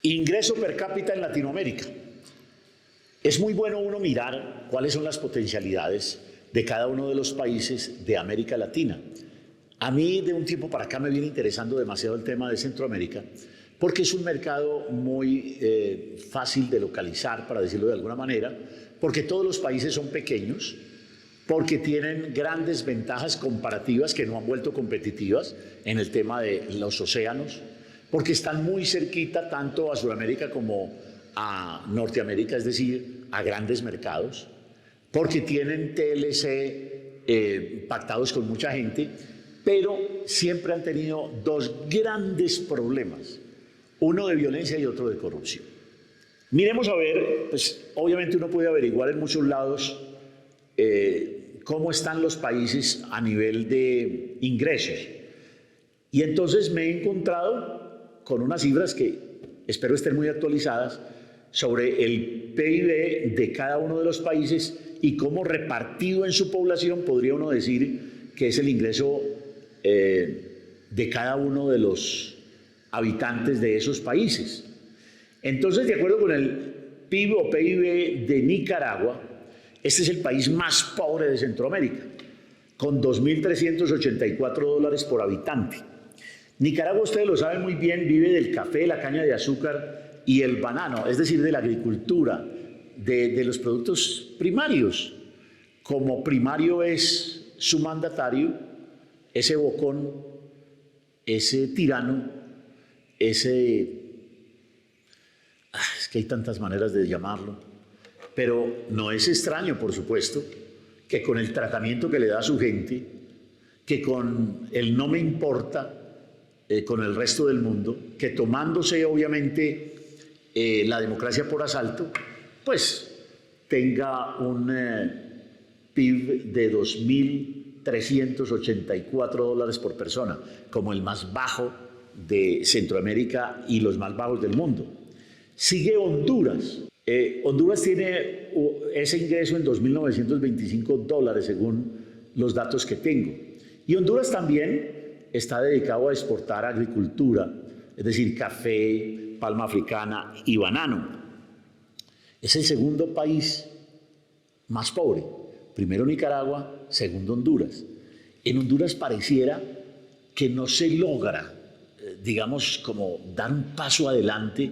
Ingreso per cápita en Latinoamérica. Es muy bueno uno mirar cuáles son las potencialidades de cada uno de los países de América Latina. A mí de un tiempo para acá me viene interesando demasiado el tema de Centroamérica porque es un mercado muy fácil de localizar, para decirlo de alguna manera, porque todos los países son pequeños, porque tienen grandes ventajas comparativas que no han vuelto competitivas en el tema de los océanos, porque están muy cerquita tanto a Sudamérica como a Norteamérica, es decir, a grandes mercados, porque tienen TLC pactados con mucha gente, pero siempre han tenido dos grandes problemas, uno de violencia y otro de corrupción. Miremos a ver, pues obviamente uno puede averiguar en muchos lados cómo están los países a nivel de ingresos. Y entonces me he encontrado con unas cifras que espero estén muy actualizadas sobre el PIB de cada uno de los países y cómo repartido en su población podría uno decir que es el ingreso de cada uno de los habitantes de esos países. Entonces, de acuerdo con el PIB o PIB de Nicaragua, este es el país más pobre de Centroamérica, con $2.384 por habitante. Nicaragua, ustedes lo saben muy bien, vive del café, la caña de azúcar y el banano, es decir, de la agricultura, de los productos primarios. Como primario es su mandatario, ese bocón, ese tirano, ese... es que hay tantas maneras de llamarlo, pero no es extraño, por supuesto, que con el tratamiento que le da a su gente, que con el no me importa, con el resto del mundo, que tomándose obviamente la democracia por asalto, pues tenga un PIB de $2.384 por persona, como el más bajo de Centroamérica y los más bajos del mundo. Sigue Honduras. Honduras tiene ese ingreso en $2.925 según los datos que tengo. Y Honduras también está dedicado a exportar agricultura, es decir, café, palma africana y banano. Es el segundo país más pobre. Primero Nicaragua, segundo Honduras. En Honduras pareciera que no se logra, digamos, como dar un paso adelante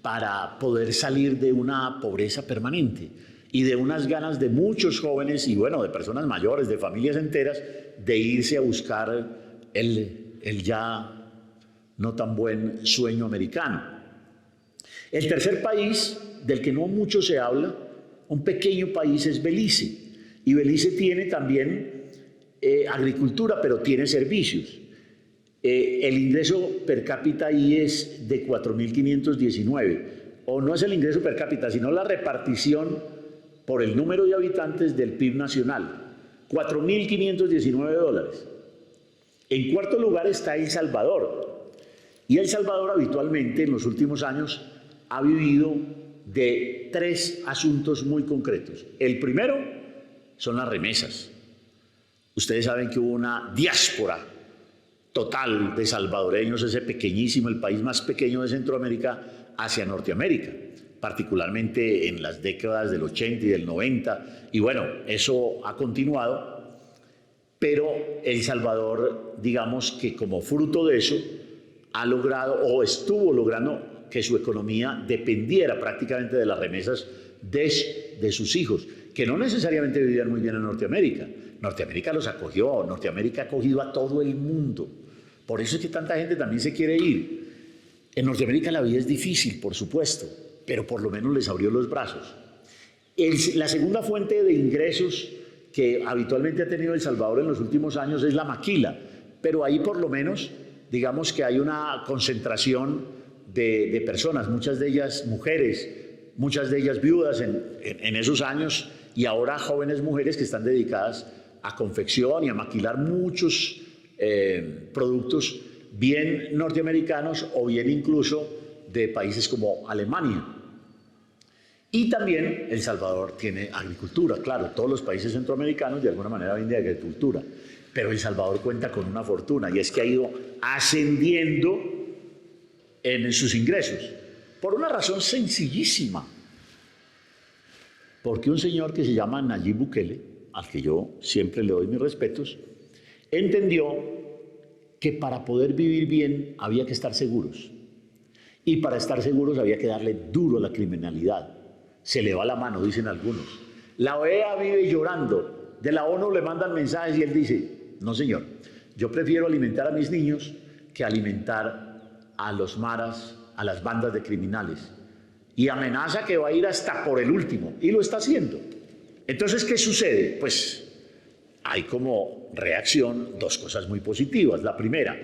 para poder salir de una pobreza permanente y de unas ganas de muchos jóvenes y, bueno, de personas mayores, de familias enteras, de irse a buscar el ya no tan buen sueño americano. El tercer país, del que no mucho se habla, un pequeño país, es Belice. Y Belice tiene también agricultura, pero tiene servicios. El ingreso per cápita ahí es de 4.519, o no es el ingreso per cápita, sino la repartición por el número de habitantes del PIB nacional, $4.519. En cuarto lugar está El Salvador, y El Salvador habitualmente en los últimos años ha vivido de tres asuntos muy concretos. El primero son las remesas. Ustedes saben que hubo una diáspora total de salvadoreños, ese pequeñísimo, el país más pequeño de Centroamérica, hacia Norteamérica, particularmente en las décadas del 80 y del 90, y bueno, eso ha continuado. Pero El Salvador, digamos que como fruto de eso, ha logrado o estuvo logrando que su economía dependiera prácticamente de las remesas de sus hijos, que no necesariamente vivían muy bien en Norteamérica. Norteamérica los acogió, Norteamérica ha acogido a todo el mundo. Por eso es que tanta gente también se quiere ir. En Norteamérica la vida es difícil, por supuesto, pero por lo menos les abrió los brazos. La segunda fuente de ingresos que habitualmente ha tenido El Salvador en los últimos años es la maquila, pero ahí por lo menos digamos que hay una concentración de personas, muchas de ellas mujeres, muchas de ellas viudas en esos años, y ahora jóvenes mujeres que están dedicadas a confección y a maquilar muchos productos bien norteamericanos o bien incluso de países como Alemania. Y también El Salvador tiene agricultura, claro, todos los países centroamericanos de alguna manera viven de agricultura, pero El Salvador cuenta con una fortuna y es que ha ido ascendiendo en sus ingresos. Por una razón sencillísima. Porque un señor que se llama Nayib Bukele, al que yo siempre le doy mis respetos, entendió que para poder vivir bien había que estar seguros. Y para estar seguros había que darle duro a la criminalidad. Se le va la mano, dicen algunos. La OEA vive llorando. De la ONU le mandan mensajes y él dice, no señor, yo prefiero alimentar a mis niños que alimentar a los maras, a las bandas de criminales. Y amenaza que va a ir hasta por el último. Y lo está haciendo. Entonces, ¿qué sucede? Pues hay como reacción dos cosas muy positivas. La primera,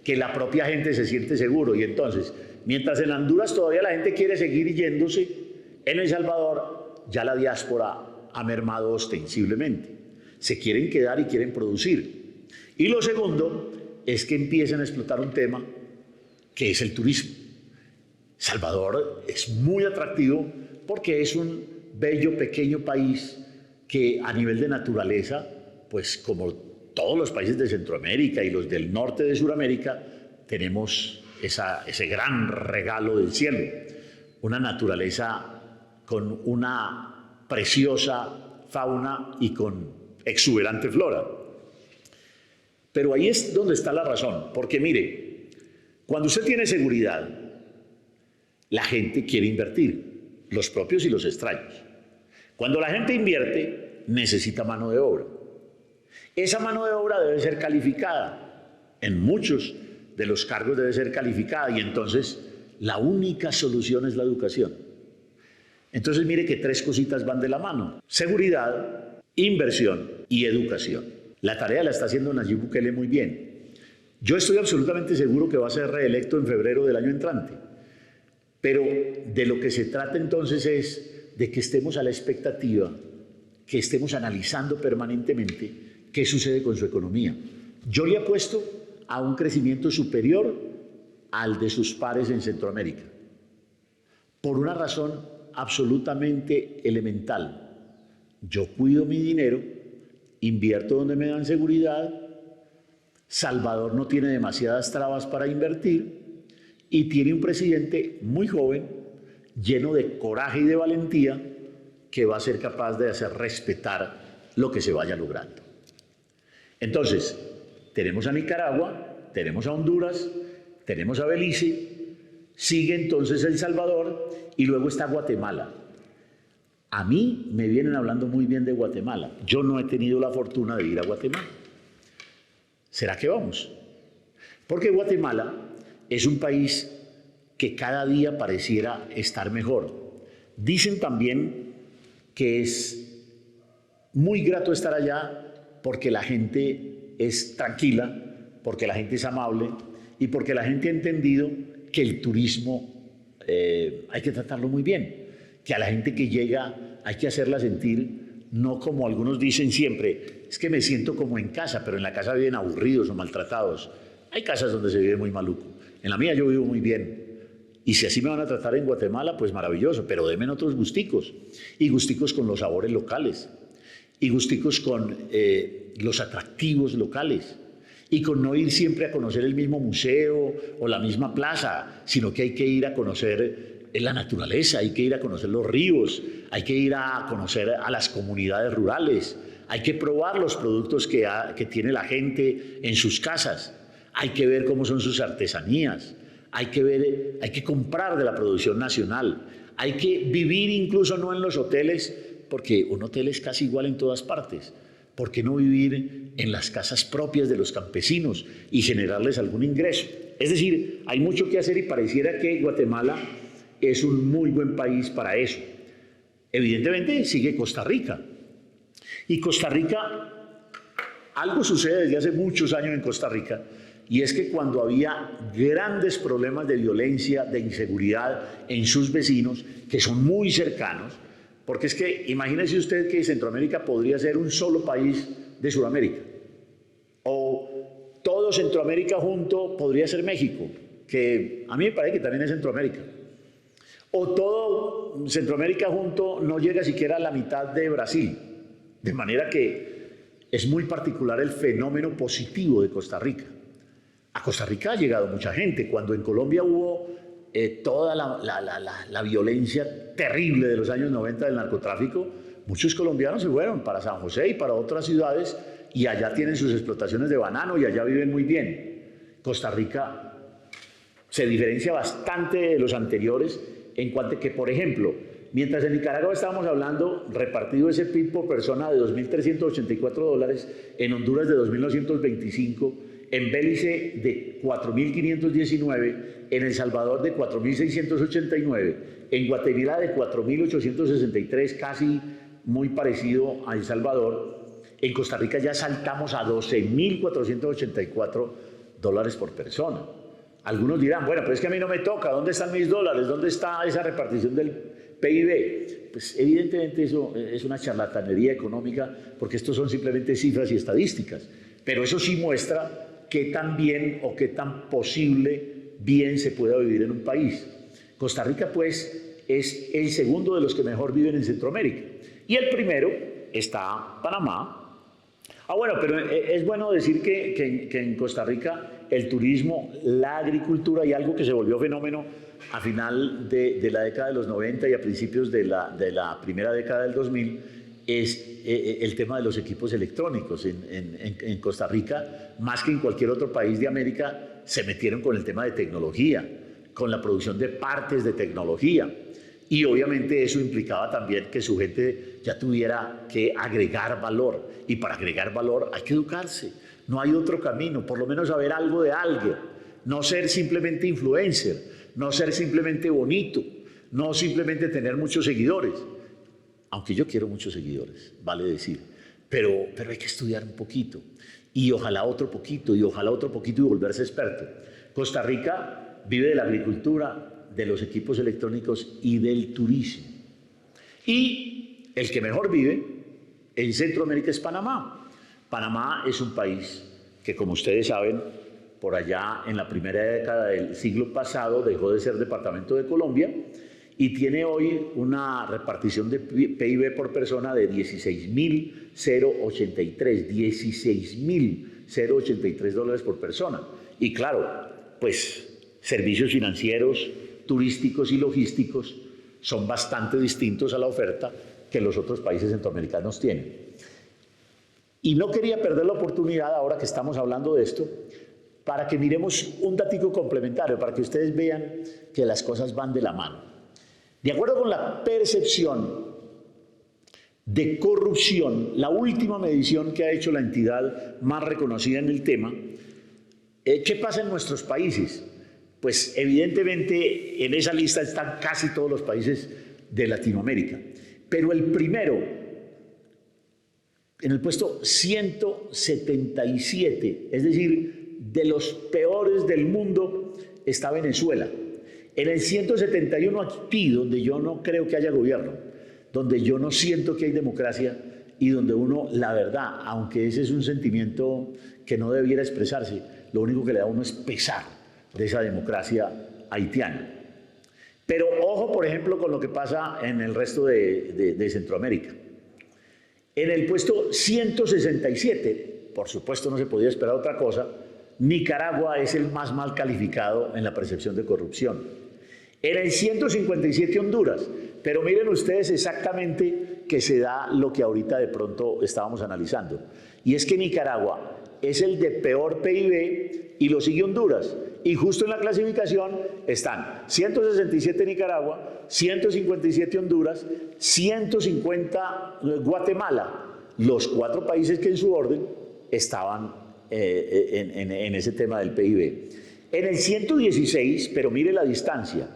que la propia gente se siente seguro. Y entonces, mientras en Honduras todavía la gente quiere seguir yéndose, en El Salvador ya la diáspora ha mermado ostensiblemente. Se quieren quedar y quieren producir. Y lo segundo es que empiezan a explotar un tema que es el turismo. Salvador es muy atractivo porque es un bello pequeño país que a nivel de naturaleza, pues como todos los países de Centroamérica y los del norte de Sudamérica, tenemos ese gran regalo del cielo, una naturaleza con una preciosa fauna y con exuberante flora. Pero ahí es donde está la razón, porque mire, cuando usted tiene seguridad, la gente quiere invertir, los propios y los extraños. Cuando la gente invierte, necesita mano de obra. Esa mano de obra debe ser calificada. En muchos de los cargos debe ser calificada y entonces la única solución es la educación. Entonces mire que tres cositas van de la mano: seguridad, inversión y educación. La tarea la está haciendo Nayib Bukele muy bien. Yo estoy absolutamente seguro que va a ser reelecto en febrero del año entrante. Pero de lo que se trata entonces es de que estemos a la expectativa, que estemos analizando permanentemente qué sucede con su economía. Yo le apuesto a un crecimiento superior al de sus pares en Centroamérica, por una razón absolutamente elemental. Yo cuido mi dinero, invierto donde me dan seguridad, Salvador no tiene demasiadas trabas para invertir y tiene un presidente muy joven, lleno de coraje y de valentía, que va a ser capaz de hacer respetar lo que se vaya logrando. Entonces, tenemos a Nicaragua, tenemos a Honduras, tenemos a Belice, sigue entonces El Salvador y luego está Guatemala. A mí me vienen hablando muy bien de Guatemala. Yo no he tenido la fortuna de ir a Guatemala. ¿Será que vamos? Porque Guatemala es un país que cada día pareciera estar mejor. Dicen también que es muy grato estar allá porque la gente es tranquila, porque la gente es amable y porque la gente ha entendido que el turismo hay que tratarlo muy bien, que a la gente que llega hay que hacerla sentir, no como algunos dicen siempre, es que me siento como en casa, pero en la casa viven aburridos o maltratados. Hay casas donde se vive muy maluco. En la mía yo vivo muy bien. Y si así me van a tratar en Guatemala, pues maravilloso, pero denme otros gusticos. Y gusticos con los sabores locales. Y gusticos con los atractivos locales. Y con no ir siempre a conocer el mismo museo o la misma plaza, sino que hay que ir a conocer la naturaleza, hay que ir a conocer los ríos, hay que ir a conocer a las comunidades rurales, hay que probar los productos que tiene la gente en sus casas. Hay que ver cómo son sus artesanías, hay que comprar de la producción nacional, hay que vivir incluso no en los hoteles, porque un hotel es casi igual en todas partes. ¿Por qué no vivir en las casas propias de los campesinos y generarles algún ingreso? Es decir, hay mucho que hacer y pareciera que Guatemala es un muy buen país para eso. Evidentemente sigue Costa Rica. Y Costa Rica, algo sucede desde hace muchos años en Costa Rica, y es que cuando había grandes problemas de violencia, de inseguridad en sus vecinos, que son muy cercanos, porque es que imagínese usted que Centroamérica podría ser un solo país de Sudamérica, o todo Centroamérica junto podría ser México, que a mí me parece que también es Centroamérica, o todo Centroamérica junto no llega siquiera a la mitad de Brasil, de manera que es muy particular el fenómeno positivo de Costa Rica. A Costa Rica ha llegado mucha gente. Cuando en Colombia hubo toda la violencia terrible de los años 90 del narcotráfico, muchos colombianos se fueron para San José y para otras ciudades y allá tienen sus explotaciones de banano y allá viven muy bien. Costa Rica se diferencia bastante de los anteriores en cuanto a que, por ejemplo, mientras en Nicaragua estábamos hablando, repartido ese PIB por persona de $2.384, en Honduras de 2.925, en Belice de 4.519, en El Salvador de 4.689, en Guatemala de 4.863, casi muy parecido a El Salvador. En Costa Rica ya saltamos a $12.484 por persona. Algunos dirán, bueno, pero es que a mí no me toca, ¿dónde están mis dólares? ¿Dónde está esa repartición del PIB? Pues evidentemente eso es una charlatanería económica, porque estos son simplemente cifras y estadísticas, pero eso sí muestra qué tan bien o qué tan bien se puede vivir en un país. Costa Rica, pues, es el segundo de los que mejor viven en Centroamérica, y el primero está Panamá. Bueno, pero es bueno decir que en Costa Rica el turismo, la agricultura y algo que se volvió fenómeno a final de la década de los 90 y a principios de la primera década del 2000 es el tema de los equipos electrónicos. En Costa Rica, más que en cualquier otro país de América, se metieron con el tema de tecnología, con la producción de partes de tecnología. Y obviamente eso implicaba también que su gente ya tuviera que agregar valor. Y para agregar valor hay que educarse. No hay otro camino, por lo menos saber algo de algo. No ser simplemente influencer, no ser simplemente bonito, no simplemente tener muchos seguidores. Aunque yo quiero muchos seguidores, vale decir. Pero hay que estudiar un poquito. Y ojalá otro poquito, y ojalá otro poquito y volverse experto. Costa Rica vive de la agricultura, de los equipos electrónicos y del turismo. Y el que mejor vive en Centroamérica es Panamá. Panamá es un país que, como ustedes saben, por allá en la primera década del siglo pasado dejó de ser departamento de Colombia y tiene hoy una repartición de PIB por persona de $16.083 por persona. Y claro, pues servicios financieros, turísticos y logísticos son bastante distintos a la oferta que los otros países centroamericanos tienen. Y no quería perder la oportunidad, ahora que estamos hablando de esto, para que miremos un datico complementario, para que ustedes vean que las cosas van de la mano. De acuerdo con la percepción de corrupción, la última medición que ha hecho la entidad más reconocida en el tema, ¿qué pasa en nuestros países? Pues evidentemente en esa lista están casi todos los países de Latinoamérica. Pero el primero, en el puesto 177, es decir, de los peores del mundo, está Venezuela. En el 171 aquí, donde yo no creo que haya gobierno, donde yo no siento que hay democracia y donde uno, la verdad, aunque ese es un sentimiento que no debiera expresarse, lo único que le da a uno es pesar de esa democracia haitiana. Pero ojo, por ejemplo, con lo que pasa en el resto de Centroamérica. En el puesto 167, por supuesto no se podía esperar otra cosa, Nicaragua es el más mal calificado en la percepción de corrupción. En el 157 Honduras, pero miren ustedes exactamente que se da lo que ahorita de pronto estábamos analizando. Y es que Nicaragua es el de peor PIB y lo sigue Honduras. Y justo en la clasificación están 167 Nicaragua, 157 Honduras, 150 Guatemala, los cuatro países que en su orden estaban en ese tema del PIB. En el 116, pero mire la distancia,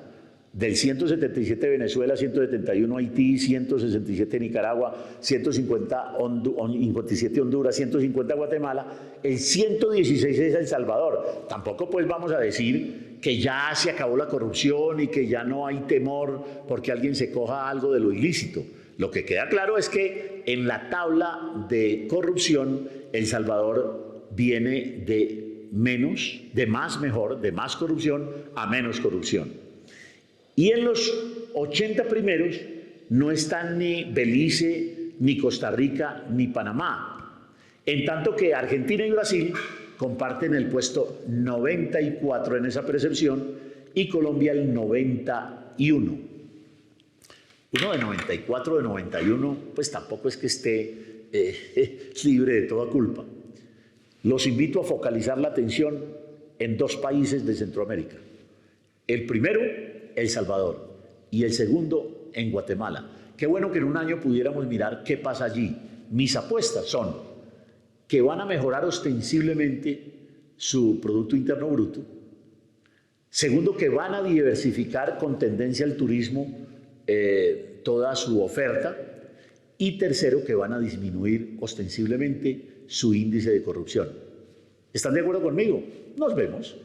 del 177 Venezuela, 171 Haití, 167 Nicaragua, 157 Honduras, 150 Guatemala, el 116 es El Salvador. Tampoco pues vamos a decir que ya se acabó la corrupción y que ya no hay temor porque alguien se coja algo de lo ilícito. Lo que queda claro es que en la tabla de corrupción El Salvador viene de menos, de más mejor, de más corrupción a menos corrupción. Y en los 80 primeros no están ni Belice, ni Costa Rica, ni Panamá. En tanto que Argentina y Brasil comparten el puesto 94 en esa percepción y Colombia el 91. Uno de 94, de 91, pues tampoco es que esté libre de toda culpa. Los invito a focalizar la atención en dos países de Centroamérica. El primero, El Salvador, y el segundo, en Guatemala. Qué bueno que en un año pudiéramos mirar qué pasa allí. Mis apuestas son que van a mejorar ostensiblemente su Producto Interno Bruto. Segundo, que van a diversificar con tendencia al turismo toda su oferta. Y tercero, que van a disminuir ostensiblemente su índice de corrupción. ¿Están de acuerdo conmigo? Nos vemos.